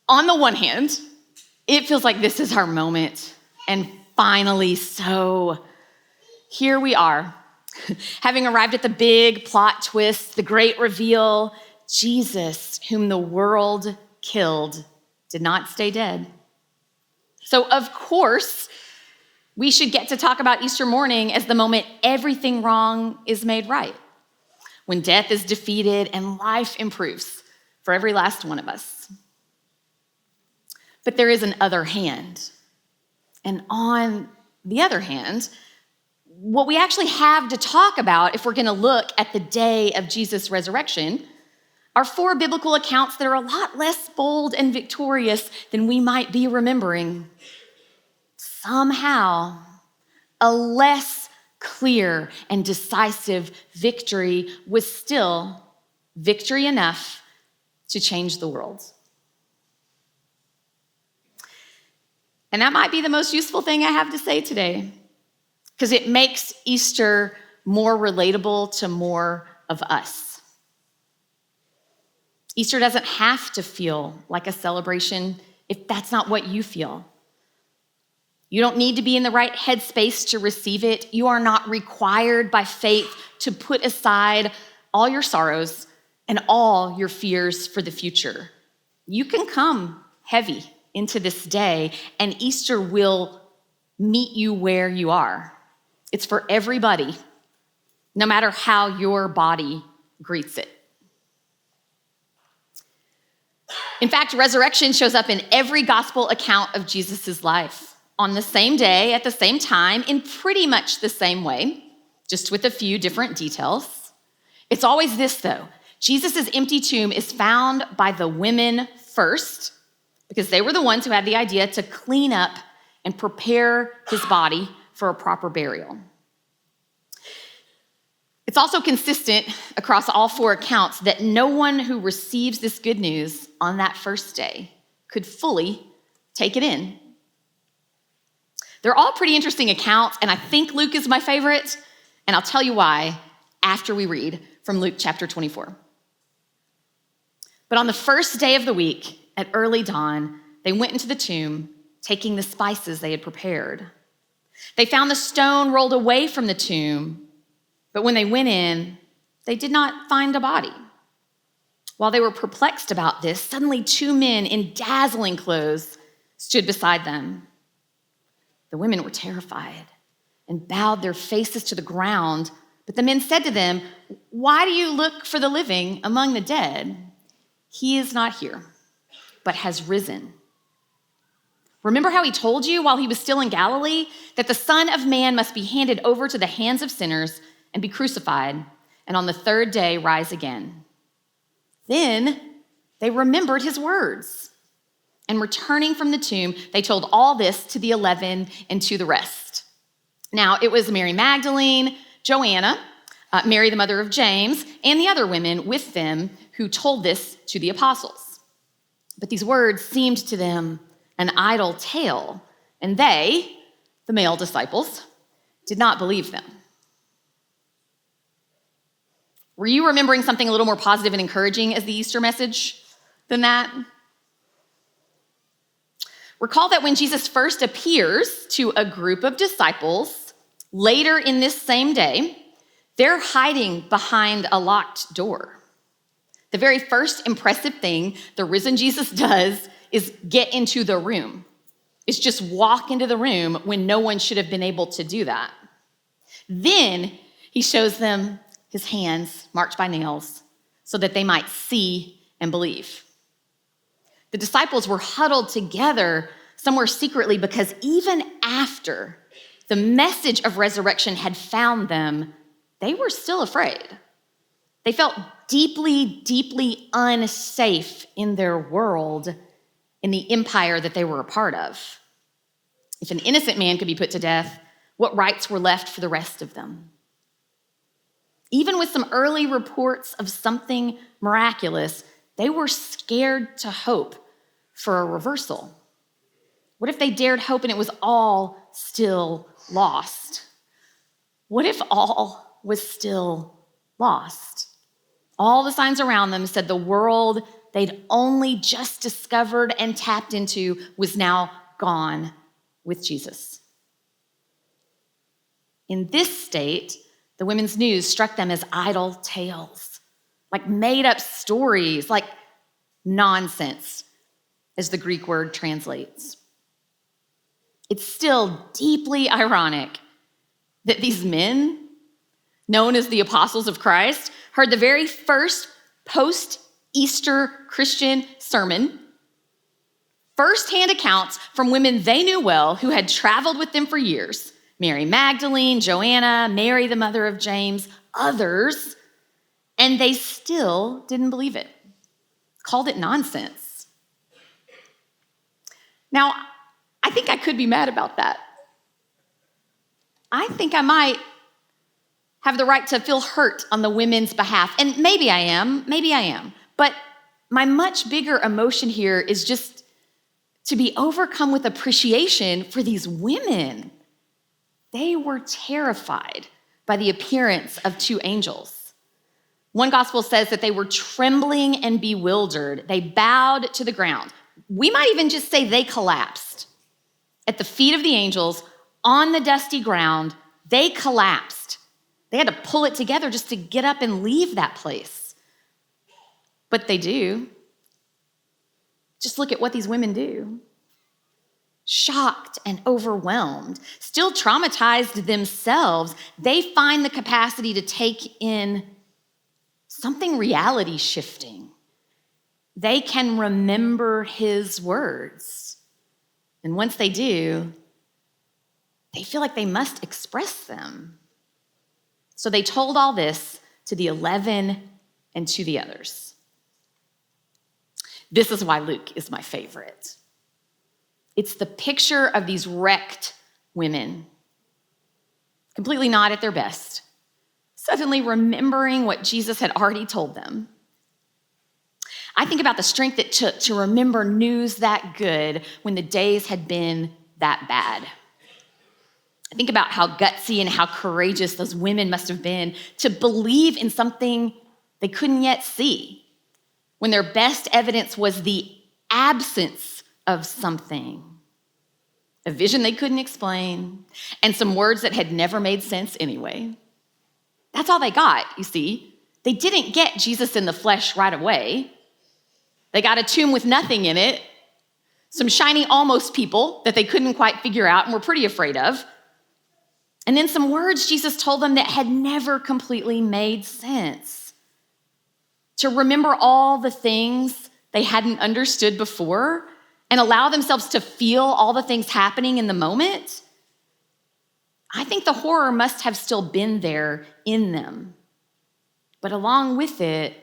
On the one hand, it feels like this is our moment. And finally, so here we are, having arrived at the big plot twist, the great reveal. Jesus, whom the world killed, did not stay dead. So of course, we should get to talk about Easter morning as the moment everything wrong is made right, when death is defeated and life improves for every last one of us. But there is an other hand. And on the other hand, what we actually have to talk about, if we're going to look at the day of Jesus' resurrection, are 4 biblical accounts that are a lot less bold and victorious than we might be remembering. Somehow, a less clear and decisive victory was still victory enough to change the world. And that might be the most useful thing I have to say today, because it makes Easter more relatable to more of us. Easter doesn't have to feel like a celebration if that's not what you feel. You don't need to be in the right headspace to receive it. You are not required by faith to put aside all your sorrows and all your fears for the future. You can come heavy into this day, and Easter will meet you where you are. It's for everybody, no matter how your body greets it. In fact, resurrection shows up in every gospel account of Jesus' life on the same day, at the same time, in pretty much the same way, just with a few different details. It's always this, though. Jesus' empty tomb is found by the women first, because they were the ones who had the idea to clean up and prepare his body for a proper burial. It's also consistent across all 4 accounts that no one who receives this good news on that first day could fully take it in. They're all pretty interesting accounts, and I think Luke is my favorite, and I'll tell you why after we read from Luke chapter 24. But on the first day of the week, at early dawn, they went into the tomb, taking the spices they had prepared. They found the stone rolled away from the tomb, but when they went in, they did not find a body. While they were perplexed about this, suddenly 2 men in dazzling clothes stood beside them. The women were terrified and bowed their faces to the ground, but the men said to them, "Why do you look for the living among the dead? He is not here, but has risen. Remember how he told you while he was still in Galilee that the Son of Man must be handed over to the hands of sinners and be crucified, and on the 3rd day rise again." Then they remembered his words, and returning from the tomb, they told all this to the 11 and to the rest. Now, it was Mary Magdalene, Joanna, Mary the mother of James, and the other women with them who told this to the apostles. But these words seemed to them an idle tale, and they, the male disciples, did not believe them. Were you remembering something a little more positive and encouraging as the Easter message than that? Recall that when Jesus first appears to a group of disciples later in this same day, they're hiding behind a locked door. The very first impressive thing the risen Jesus does is get into the room. It's just walk into the room when no one should have been able to do that. Then he shows them his hands marked by nails so that they might see and believe. The disciples were huddled together somewhere secretly because even after the message of resurrection had found them, they were still afraid. They felt deeply, deeply unsafe in their world, in the empire that they were a part of. If an innocent man could be put to death, what rights were left for the rest of them? Even with some early reports of something miraculous, they were scared to hope for a reversal. What if they dared hope and it was all still lost? What if all was still lost? All the signs around them said the world they'd only just discovered and tapped into was now gone with Jesus. In this state, the women's news struck them as idle tales, like made-up stories, like nonsense, as the Greek word translates. It's still deeply ironic that these men, known as the apostles of Christ, heard the very first post-Easter Christian sermon, firsthand accounts from women they knew well who had traveled with them for years: Mary Magdalene, Joanna, Mary, the mother of James, others, and they still didn't believe it, called it nonsense. Now, I think I could be mad about that. I think I might have the right to feel hurt on the women's behalf, and maybe I am, but my much bigger emotion here is just to be overcome with appreciation for these women. They were terrified by the appearance of two angels. One gospel says that they were trembling and bewildered. They bowed to the ground. We might even just say they collapsed. At the feet of the angels, on the dusty ground, they collapsed. They had to pull it together just to get up and leave that place. But they do. Just look at what these women do. Shocked and overwhelmed, still traumatized themselves, they find the capacity to take in something reality shifting. They can remember his words. And once they do, they feel like they must express them. So they told all this to the 11 and to the others. This is why Luke is my favorite. It's the picture of these wrecked women, completely not at their best, suddenly remembering what Jesus had already told them. I think about the strength it took to remember news that good when the days had been that bad. I think about how gutsy and how courageous those women must have been to believe in something they couldn't yet see, when their best evidence was the absence of something, a vision they couldn't explain, and some words that had never made sense anyway. That's all they got, you see. They didn't get Jesus in the flesh right away. They got a tomb with nothing in it, some shiny almost people that they couldn't quite figure out and were pretty afraid of, and then some words Jesus told them that had never completely made sense. To remember all the things they hadn't understood before and allow themselves to feel all the things happening in the moment, I think the horror must have still been there in them. But along with it,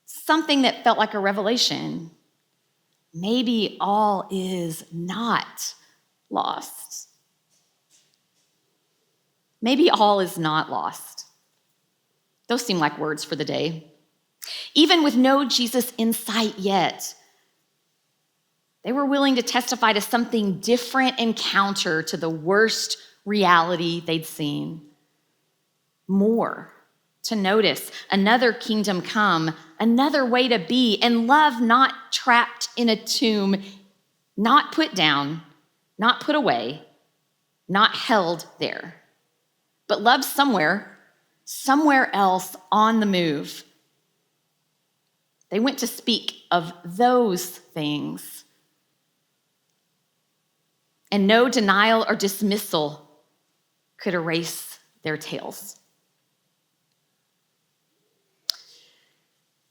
something that felt like a revelation. Maybe all is not lost. Maybe all is not lost. Those seem like words for the day. Even with no Jesus in sight yet, they were willing to testify to something different and counter to the worst reality they'd seen. More, to notice another kingdom come, another way to be, and love not trapped in a tomb, not put down, not put away, not held there, but love somewhere else on the move. They went to speak of those things. And no denial or dismissal could erase their tales.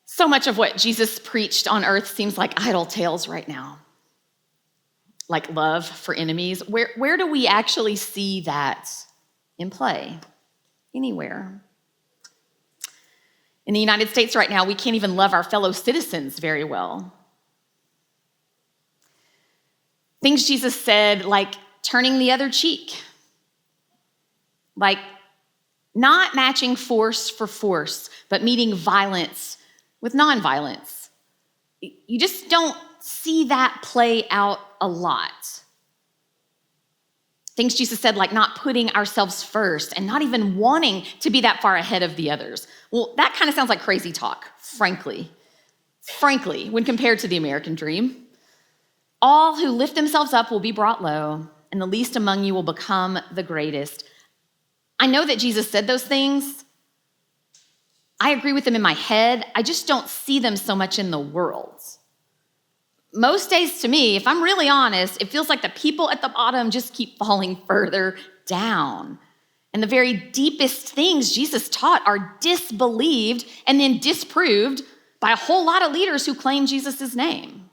So much of what Jesus preached on earth seems like idle tales right now. Like love for enemies. Where do we actually see that in play? Anywhere. In the United States right now, we can't even love our fellow citizens very well. Things Jesus said, like turning the other cheek, like not matching force for force, but meeting violence with nonviolence. You just don't see that play out a lot. Things Jesus said, like not putting ourselves first and not even wanting to be that far ahead of the others. Well, that kind of sounds like crazy talk, frankly. frankly, when compared to the American dream. All who lift themselves up will be brought low, and the least among you will become the greatest. I know that Jesus said those things. I agree with them in my head. I just don't see them so much in the world. Most days to me, if I'm really honest, it feels like the people at the bottom just keep falling further down. And the very deepest things Jesus taught are disbelieved and then disproved by a whole lot of leaders who claim Jesus' name.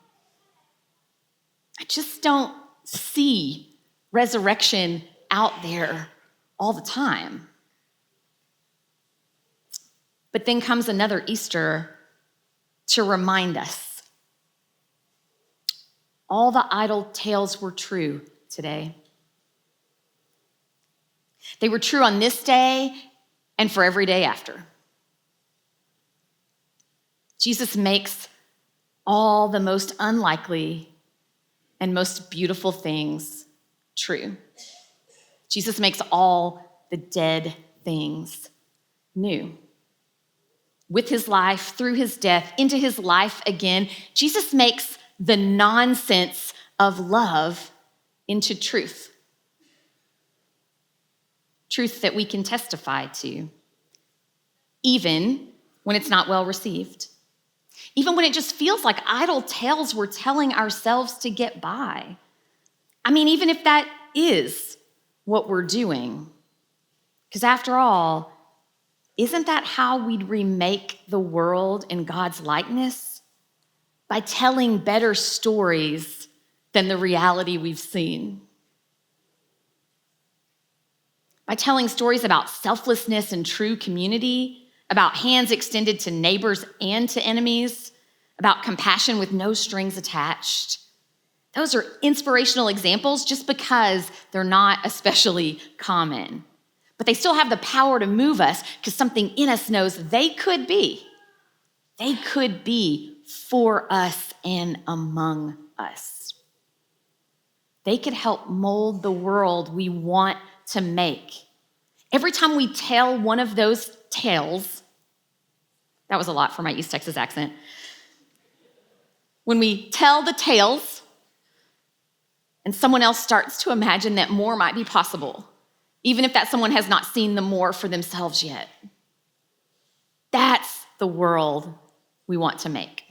I just don't see resurrection out there all the time. But then comes another Easter to remind us. All the idle tales were true today. They were true on this day and for every day after. Jesus makes all the most unlikely and most beautiful things true. Jesus makes all the dead things new. With his life, through his death, into his life again, Jesus makes the nonsense of love into truth. Truth that we can testify to, even when it's not well received. Even when it just feels like idle tales we're telling ourselves to get by. I mean, even if that is what we're doing. Because after all, isn't that how we'd remake the world in God's likeness? By telling better stories than the reality we've seen. By telling stories about selflessness and true community, about hands extended to neighbors and to enemies, about compassion with no strings attached. Those are inspirational examples just because they're not especially common. But they still have the power to move us because something in us knows they could be. They could be for us and among us. They could help mold the world we want to make. Every time we tell one of those tales, that was a lot for my East Texas accent. When we tell the tales and someone else starts to imagine that more might be possible, even if that someone has not seen the more for themselves yet. That's the world we want to make.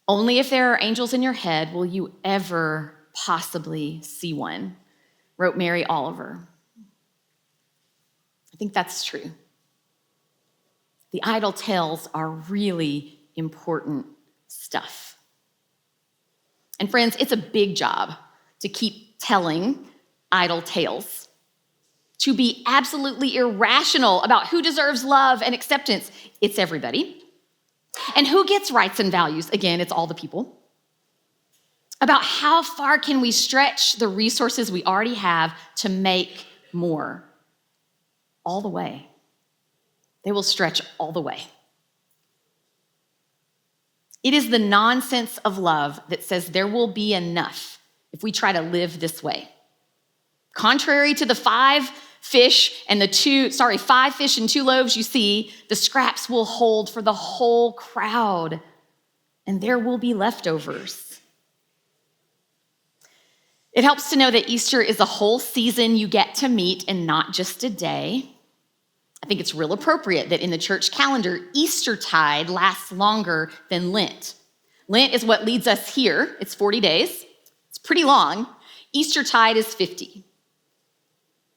Only if there are angels in your head will you ever possibly see one, wrote Mary Oliver. I think that's true. The idle tales are really important stuff. And friends, it's a big job to keep telling idle tales, to be absolutely irrational about who deserves love and acceptance. It's everybody. And who gets rights and values? Again, it's all the people. About how far can we stretch the resources we already have to make more? All the way. They will stretch all the way. It is the nonsense of love that says there will be enough if we try to live this way. Contrary to the 5 fish and 2 loaves you see, the scraps will hold for the whole crowd, and there will be leftovers. It helps to know that Easter is a whole season you get to meet and not just a day. I think it's real appropriate that in the church calendar, Eastertide lasts longer than Lent. Lent is what leads us here. It's 40 days. It's pretty long. Eastertide is 50.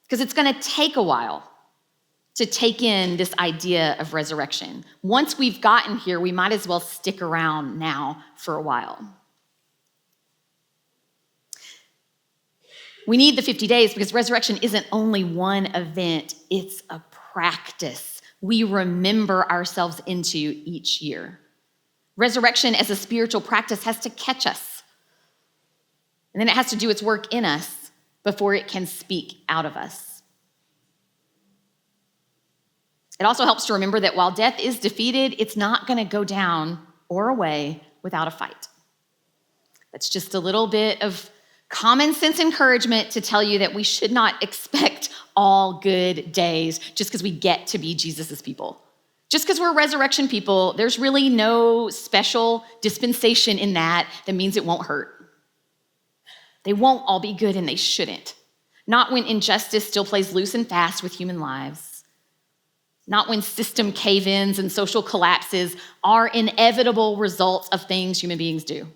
Because it's going to take a while to take in this idea of resurrection. Once we've gotten here, we might as well stick around now for a while. We need the 50 days because resurrection isn't only one event, it's a practice we remember ourselves into each year. Resurrection as a spiritual practice has to catch us. And then it has to do its work in us before it can speak out of us. It also helps to remember that while death is defeated, it's not going to go down or away without a fight. That's just a little bit of common sense encouragement to tell you that we should not expect all good days just because we get to be Jesus's people. Just because we're resurrection people, there's really no special dispensation in that means it won't hurt. They won't all be good, and they shouldn't. Not when injustice still plays loose and fast with human lives. Not when system cave-ins and social collapses are inevitable results of things human beings do.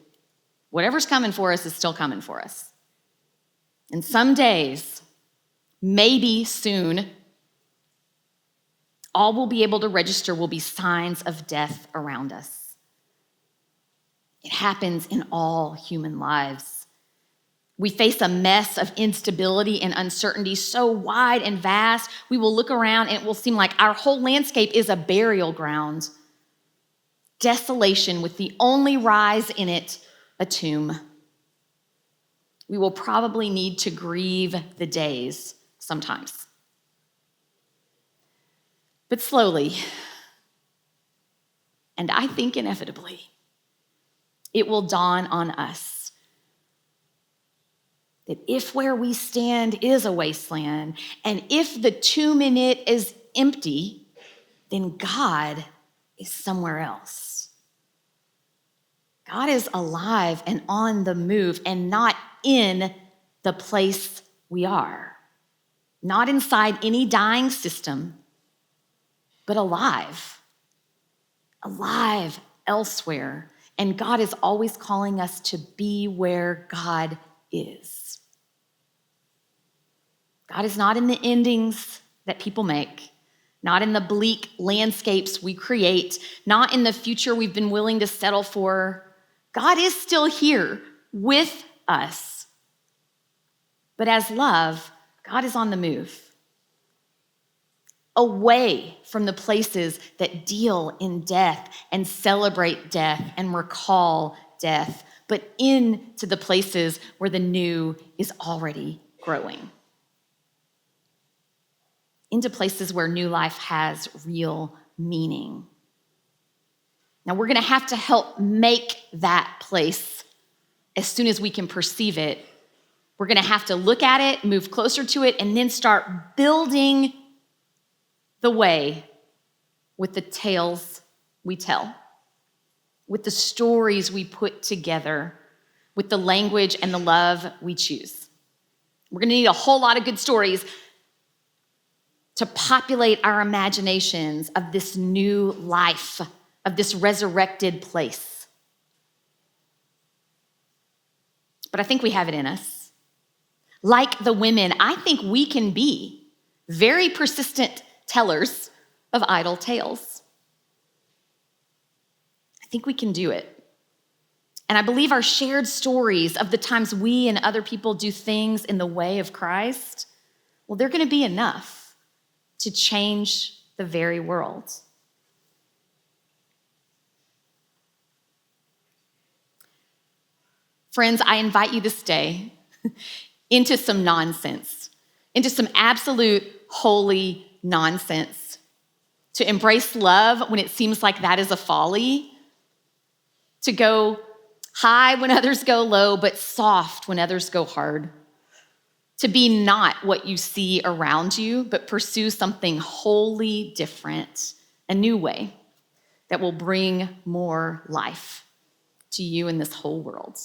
Whatever's coming for us is still coming for us. And some days, maybe soon, all we'll be able to register will be signs of death around us. It happens in all human lives. We face a mess of instability and uncertainty so wide and vast, we will look around and it will seem like our whole landscape is a burial ground. Desolation with the only rise in it, a tomb. We will probably need to grieve the days sometimes. But slowly, and I think inevitably, it will dawn on us that if where we stand is a wasteland, and if the tomb in it is empty, then God is somewhere else. God is alive and on the move and not in the place we are. Not inside any dying system, but alive. Alive elsewhere. And God is always calling us to be where God is. God is not in the endings that people make, not in the bleak landscapes we create, not in the future we've been willing to settle for. God is still here with us. But as love, God is on the move, away from the places that deal in death and celebrate death and recall death, but into the places where the new is already growing. Into places where new life has real meaning. Now, we're going to have to help make that place as soon as we can perceive it. We're going to have to look at it, move closer to it, and then start building the way with the tales we tell, with the stories we put together, with the language and the love we choose. We're going to need a whole lot of good stories to populate our imaginations of this new life, of this resurrected place. But I think we have it in us. Like the women, I think we can be very persistent tellers of idle tales. I think we can do it. And I believe our shared stories of the times we and other people do things in the way of Christ, well, they're going to be enough to change the very world. Friends, I invite you this day into some nonsense, into some absolute holy nonsense, to embrace love when it seems like that is a folly, to go high when others go low, but soft when others go hard. To be not what you see around you, but pursue something wholly different, a new way that will bring more life to you in this whole world.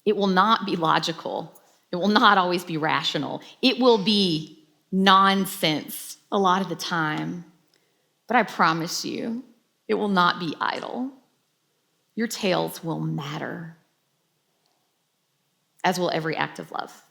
It will not be logical. It will not always be rational. It will be nonsense a lot of the time, but I promise you, it will not be idle. Your tales will matter, as will every act of love.